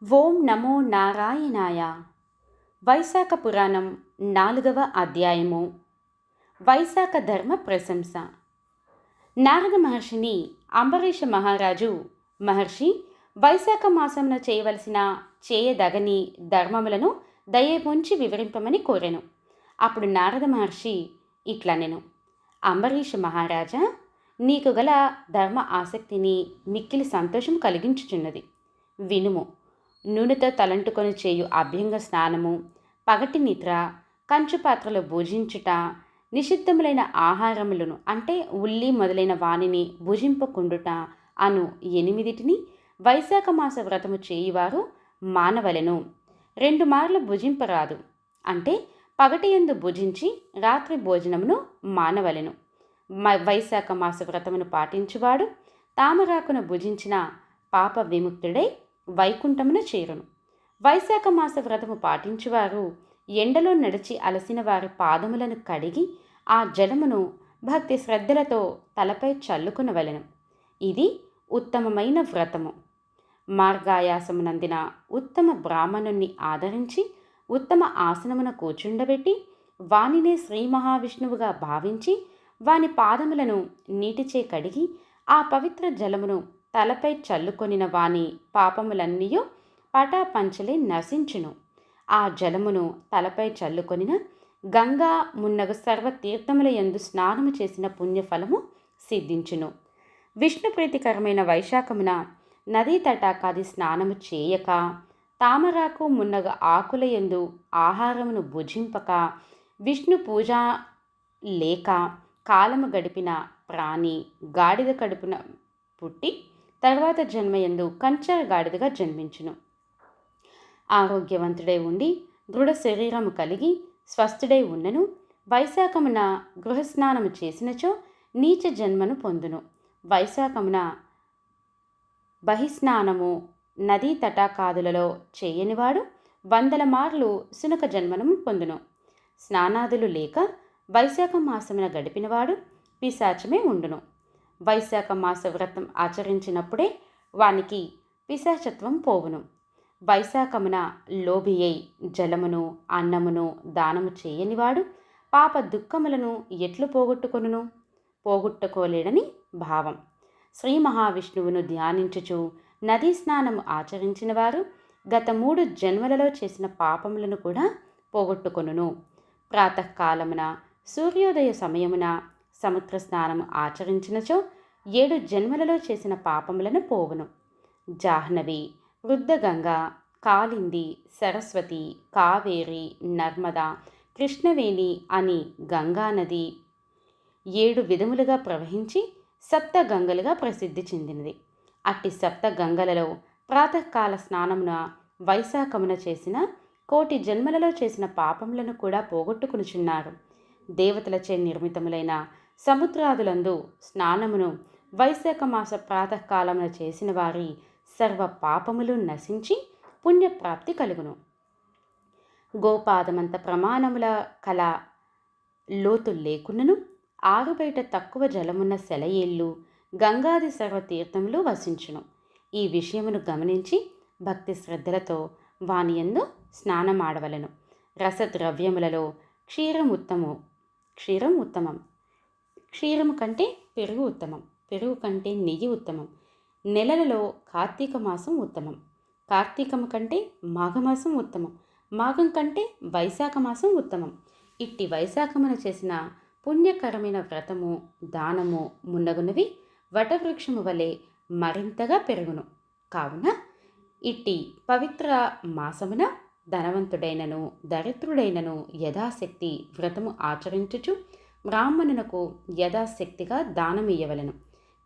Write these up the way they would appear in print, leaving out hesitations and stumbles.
ఓం నమో నారాయణాయ. వైశాఖ పురాణం 4వ అధ్యాయము. వైశాఖ ధర్మ ప్రశంస. నారద మహర్షిని అంబరీష మహారాజు మహర్షి వైశాఖ మాసంలో చేయదగని ధర్మములను దయపుంచి వివరింపమని కోరెను. అప్పుడు నారద మహర్షి ఇట్లనెను: అంబరీష మహారాజా, నీకు గల ధర్మ ఆసక్తిని మిక్కిలి సంతోషం కలిగించుచున్నది. వినుము. నూనెతో తలంటుకొని చేయు అభ్యంగ స్నానము, పగటి నిద్ర, కంచు పాత్రలో భుజించుట, నిషిద్ధములైన ఆహారములను అంటే ఉల్లి మొదలైన వానిని భుజింపకుండుట అను 8 వైశాఖ మాస వ్రతము చేయువారు మానవలెను. 2 మార్లు భుజింపరాదు, అంటే పగటి యందు భుజించి రాత్రి భోజనమును మానవలెను. వైశాఖ మాస వ్రతమును పాటించువాడు తామరాకును భుజించిన పాప విముక్తుడై వైకుంఠమున చేరును. వైశాఖ మాస వ్రతము పాటించువారు ఎండలో నడిచి అలసిన వారి పాదములను కడిగి ఆ జలమును భక్తి శ్రద్ధలతో తలపై చల్లుకునవలెను. ఇది ఉత్తమమైన వ్రతము. మార్గాయాసమునందిన ఉత్తమ బ్రాహ్మణుణ్ణి ఆదరించి ఉత్తమ ఆసనమున కూర్చుండబెట్టి వానినే శ్రీ మహావిష్ణువుగా భావించి వాని పాదములను నీటిచే కడిగి ఆ పవిత్ర జలమును తలపై చల్లుకొనిన వాని పాపములన్నీయూ పటాపంచలే నశించును. ఆ జలమును తలపై చల్లుకొనిన గంగా మున్నగు సర్వతీర్థముల యందు స్నానము చేసిన పుణ్యఫలము సిద్ధించును. విష్ణు ప్రీతికరమైన వైశాఖమున నదీ తటాకాది స్నానము చేయక, తామరాకు మున్నగ ఆకుల యందు ఆహారమును భుజింపక, విష్ణు పూజ లేక కాలము గడిపిన ప్రాణి గాడిద కడుపున పుట్టి తర్వాత జన్మయందు కంచర గాడిదగా జన్మించును. ఆరోగ్యవంతుడై ఉండి దృఢ శరీరము కలిగి స్వస్థుడై ఉన్నను వైశాఖమున గృహస్నానము చేసినచో నీచ జన్మను పొందును. వైశాఖమున బహిస్నానము నదీ తటాకాదులలో చేయనివాడు 100 మార్లు సునక జన్మను పొందును. స్నానాదులు లేక వైశాఖ మాసమున గడిపినవాడు పిశాచమే ఉండును. వైశాఖ మాస వ్రతం ఆచరించినప్పుడే వానికి పిశాచత్వం పోవును. వైశాఖమున లోభి అయి జలమును అన్నమును దానము చేయనివాడు పాప దుఃఖములను ఎట్లు పోగొట్టుకోలేడని భావం. శ్రీ మహావిష్ణువును ధ్యానించుచు నదీ స్నానము ఆచరించిన వారు గత 3 జన్మలలో చేసిన పాపములను కూడా పోగొట్టుకొనును. ప్రాతకాలమున సూర్యోదయ సమయమున సముద్ర స్నానము ఆచరించినచో 7 జన్మలలో చేసిన పాపములను పోవును. జాహ్నవి, వృద్ధగంగా, కాళింది, సరస్వతి, కావేరి, నర్మదా, కృష్ణవేణి అని గంగానది 7 విధములుగా ప్రవహించి సప్త గంగలుగా ప్రసిద్ధి చెందినది. అట్టి సప్త గంగలలో ప్రాతకాల స్నానమున వైశాఖమున చేసిన 1,000,000 జన్మలలో చేసిన పాపములను కూడా పోగొట్టుకునుచున్నారు. దేవతలచే నిర్మితములైన సముద్రాదులందు స్నానమును వైశాఖ మాస ప్రాతకాలమున చేసిన వారి సర్వ పాపములు నశించి పుణ్యప్రాప్తి కలుగును. గోపాదమంత ప్రమాణముల కల లోతు లేకున్నను ఆరుబయట తక్కువ జలమున్న సెలయేళ్ళు గంగాది సర్వతీర్థములు వసించును. ఈ విషయమును గమనించి భక్తి శ్రద్ధలతో వానియందు స్నానమాడవలను. రసద్రవ్యములలో క్షీరం ఉత్తమం. క్షీరము కంటే పెరుగు ఉత్తమం. పెరుగు కంటే నెయ్యి ఉత్తమం. నెలలలో కార్తీక మాసం ఉత్తమం. కార్తీకము కంటే మాఘమాసం ఉత్తమం. మాఘం కంటే వైశాఖ మాసం ఉత్తమం. ఇట్టి వైశాఖమున చేసిన పుణ్యకరమైన వ్రతము, దానము మున్నగునవి వటవృక్షము వలె మరింతగా పెరుగును. కావున ఇట్టి పవిత్ర మాసమున ధనవంతుడైనను దరిద్రుడైనను యథాశక్తి వ్రతము ఆచరించుచు బ్రాహ్మణునకు యథాశక్తిగా దానమియ్యవలను.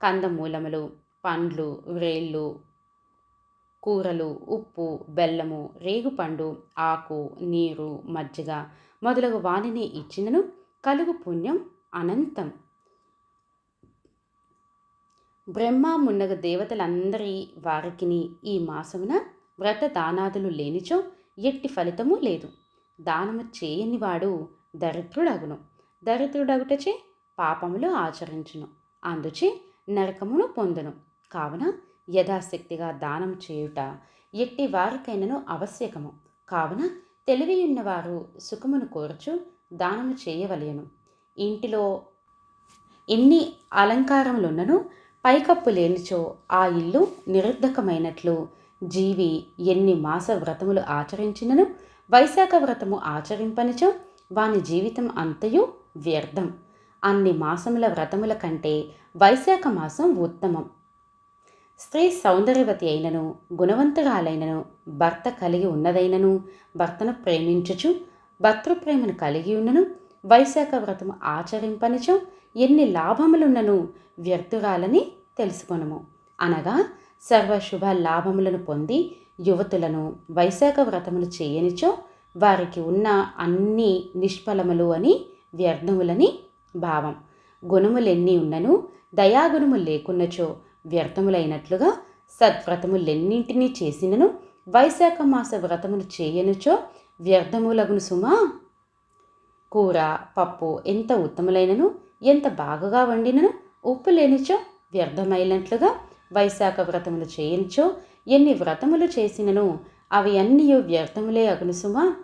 కందమూలములు, పండ్లు, వ్రేళ్ళు, కూరలు, ఉప్పు, బెల్లము, రేగుపండు, ఆకు, నీరు, మజ్జిగ మొదలగు వానిని ఇచ్చినను కలుగు పుణ్యం అనంతం. బ్రహ్మ మున్నగ దేవతలందరి వారికిని ఈ మాసమున వ్రత దానాదులు లేనిచో ఎట్టి ఫలితము లేదు. దానము చేయనివాడు దరిద్రుడగును. దరిద్రుడగుటచే పాపములు ఆచరించును. అందుచే నరకమును పొందును. కావున యథాశక్తిగా దానం చేయుట ఎట్టి వారికైనను ఆవశ్యకము. కావున తెలివియున్నవారు సుఖమును కోరుచు దానము చేయవలెను. ఇంటిలో ఎన్ని అలంకారములున్నను పైకప్పు లేనిచో ఆ ఇల్లు నిరర్ధకమైనట్లు జీవి ఎన్ని మాస వ్రతములు ఆచరించినను వైశాఖ వ్రతము ఆచరింపనిచో వాని జీవితం అంతయు వ్యర్థం. అన్ని మాసముల వ్రతముల కంటే వైశాఖ మాసం ఉత్తమం. స్త్రీ సౌందర్యవతి అయినను గుణవంతురాలైనను భర్త కలిగి ఉన్నదైనను భర్తను ప్రేమించుచు భర్తృప్రేమను కలిగి ఉన్నను వైశాఖ వ్రతము ఆచరింపనిచో ఎన్ని లాభములున్నను వ్యర్థురాలని తెలుసుకొనుము. అనగా సర్వశుభ లాభములను పొంది యువతులను వైశాఖ వ్రతములు చేయనిచో వారికి ఉన్న అన్ని నిష్ఫలములు అని వ్యర్థములని భావం. గుణములెన్ని ఉన్నను దయాగుణము లేకున్నచో వ్యర్థములైనట్లుగా సద్వ్రతములెన్నింటినీ చేసినను వైశాఖ మాస వ్రతములు చేయనుచో వ్యర్థములగును సుమా. కూర పప్పు ఎంత ఉత్తములైనను ఎంత బాగుగా వండినను ఉప్పు లేనిచో వ్యర్థమైనట్లుగా వైశాఖ వ్రతములు చేయనిచో ఎన్ని వ్రతములు చేసినను అవి అన్నీ వ్యర్థములే అగును సుమా.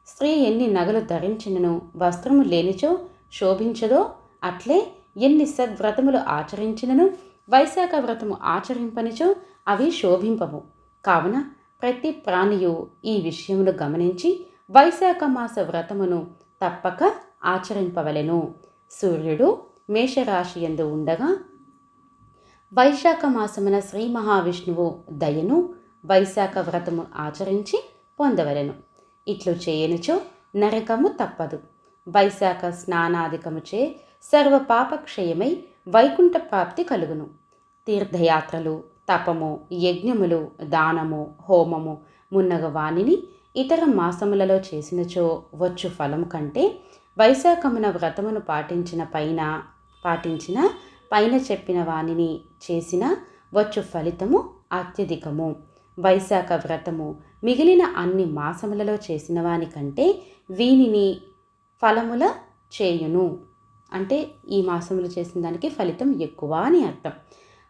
స్త్రీ ఎన్ని నగలు ధరించినను వస్త్రము లేనిచో శోభించదో అట్లే ఎన్ని సద్వ్రతములు ఆచరించినను వైశాఖ వ్రతము ఆచరింపనిచో అవి శోభింపవు. కావున ప్రతి ప్రాణియు ఈ విషయమును గమనించి వైశాఖ మాస వ్రతమును తప్పక ఆచరింపవలెను. సూర్యుడు మేషరాశి యందు ఉండగా వైశాఖ మాసమున శ్రీ మహావిష్ణువు దయను వైశాఖ వ్రతము ఆచరించి పొందవలెను. ఇట్లు చేయనుచో నరకము తప్పదు. వైశాఖ స్నానాధికముచే సర్వ పాపక్షయమై వైకుంఠ ప్రాప్తి కలుగును. తీర్థయాత్రలు తపము యజ్ఞములు దానము హోమము మున్నగ వానిని ఇతర మాసములలో చేసినచో వచ్చు ఫలము కంటే వైశాఖమున వ్రతమును పాటించిన పైన చెప్పిన వానిని చేసిన వచ్చు ఫలితము అత్యధికము. వైశాఖ వ్రతము మిగిలిన అన్ని మాసములలో చేసిన వాని కంటే వీనిని ఫలముల చేయును. అంటే ఈ మాసములు చేసిన దానికి ఫలితం ఎక్కువ అని అర్థం.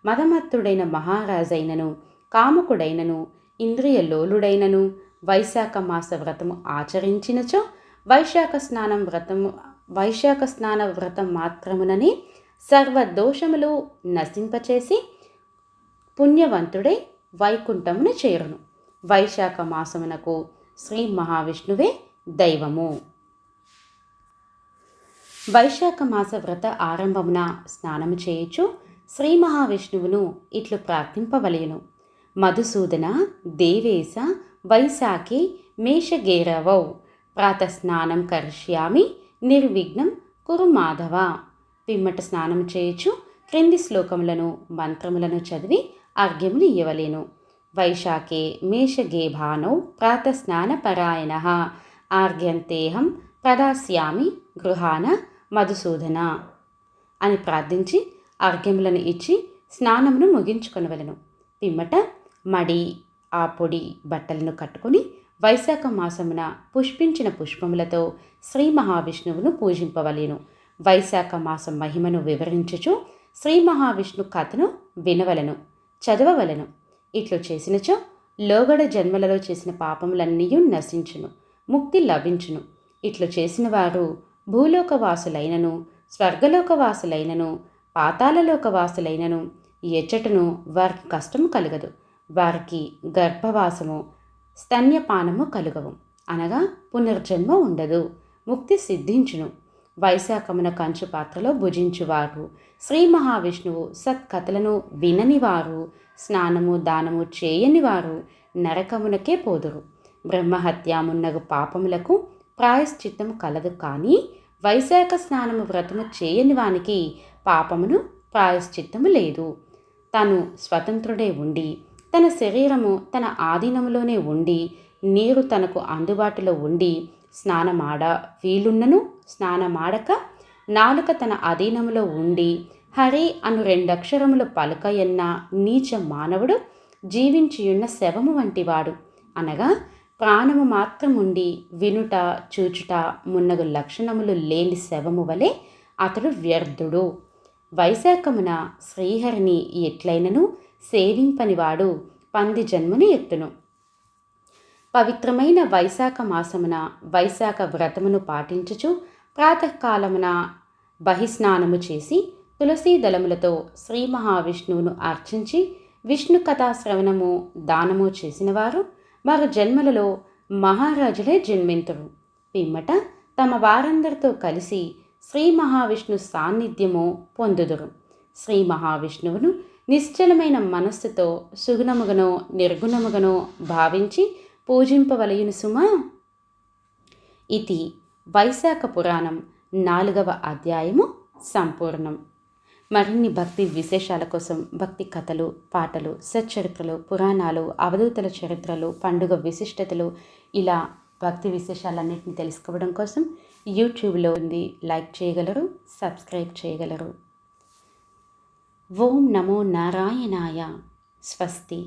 మదమత్తుడైన మహారాజైనను కాముకుడైనను ఇంద్రియ లోలుడైనను వైశాఖ మాస వ్రతము ఆచరించినచో వైశాఖ స్నాన వ్రతం మాత్రమునని సర్వదోషములు నశింపచేసి పుణ్యవంతుడై వైకుంఠమును చేరును. వైశాఖ మాసమునకు శ్రీ మహావిష్ణువే దైవము. వైశాఖ మాస వ్రత ఆరంభమున స్నానము చేయుచు శ్రీ మహావిష్ణువును ఇట్లు ప్రార్థింపవలెను. మధుసూదన దేవేశ వైశాఖే మేషగేరవౌ ప్రాతస్నానం కరిష్యామి నిర్విఘ్నం కురు మాధవ. పిమ్మట స్నానం చేయుచు క్రింది శ్లోకములను మంత్రములను చదివి అర్ఘ్యములు ఇయ్యవలెను. వైశాఖే మేషగేభానౌ ప్రాతస్నాన పరాయణః ఆర్ఘ్యంతేహం ప్రదాస్యామి గృహాన మధుసూదన అని ప్రార్థించి అర్ఘ్యములను ఇచ్చి స్నానమును ముగించుకొనవలెను. పిమ్మట మడి ఆ పొడి బట్టలను కట్టుకొని వైశాఖ మాసమున పుష్పించిన పుష్పములతో శ్రీ మహావిష్ణువును పూజింపవలెను. వైశాఖ మాసం మహిమను వివరించుచు శ్రీ మహావిష్ణు కథను వినవలెను, చదవవలెను. ఇట్లు చేసినచో లోగడ జన్మలలో చేసిన పాపములన్నీ నశించును, ముక్తి లభించును. ఇట్లు చేసిన వారు భూలోకవాసులైనను స్వర్గలోకవాసులైనను పాతాళలోకవాసులైనను ఎచ్చటను వారికి కష్టము కలగదు. వారికి గర్భవాసము స్తన్యపానము కలుగవు, అనగా పునర్జన్మ ఉండదు, ముక్తి సిద్ధించును. వైశాఖమున కంచు పాత్రలో భుజించువారు శ్రీ మహావిష్ణువు సత్కథలను విననివారు స్నానము దానము చేయనివారు నరకమునకే పోదురు. బ్రహ్మహత్యామున్నగు పాపములకు ప్రాయశ్చిత్తము కలదు. కానీ వైశాఖ స్నానము వ్రతము చేయని వానికి పాపమును ప్రాయశ్చిత్తము లేదు. తను స్వతంత్రుడే ఉండి తన శరీరము తన ఆధీనములోనే ఉండి నీరు తనకు అందుబాటులో ఉండి స్నానమాడ వీలున్నను స్నానమాడక నాలుక తన అధీనములో ఉండి హరి అను రెండక్షరములు పలుకయన్న నీచ మానవుడు జీవించియున్న శవము వంటివాడు. అనగా ప్రాణము మాత్రముండి వినుట చూచుట మున్నగు లక్షణములు లేని శవము వలె అతడు వ్యర్థుడు. వైశాఖమున శ్రీహరిని ఎట్లైనను సేవింపనివాడు పంది జన్మను ఎత్తును. పవిత్రమైన వైశాఖ మాసమున వైశాఖ వ్రతమును పాటించుచు ప్రాతకాలమున బహిస్నానము చేసి తులసీ దళములతో శ్రీ మహావిష్ణువును అర్చించి విష్ణు కథా శ్రవణము దానము చేసిన వారు వారు జన్మలలో మహారాజులే జన్మింతురు. పిమ్మట తమ వారందరితో కలిసి శ్రీ మహావిష్ణు సాన్నిధ్యము పొందుదురు. శ్రీ మహావిష్ణువును నిశ్చలమైన మనస్సుతో సుగుణముగనో నిర్గుణముగనో భావించి పూజింపవలయును సుమా. ఇది వైశాఖ పురాణం 4వ అధ్యాయము సంపూర్ణం. మరిన్ని భక్తి విశేషాల కోసం భక్తి కథలు, పాటలు, సచ్చరిత్రలు, పురాణాలు, అవధూతల చరిత్రలు, పండుగ విశిష్టతలు, ఇలా భక్తి విశేషాలన్నింటినీ తెలుసుకోవడం కోసం యూట్యూబ్లో ఉంది, లైక్ చేయగలరు, సబ్స్క్రైబ్ చేయగలరు. ఓం నమో నారాయణాయ. స్వస్తి.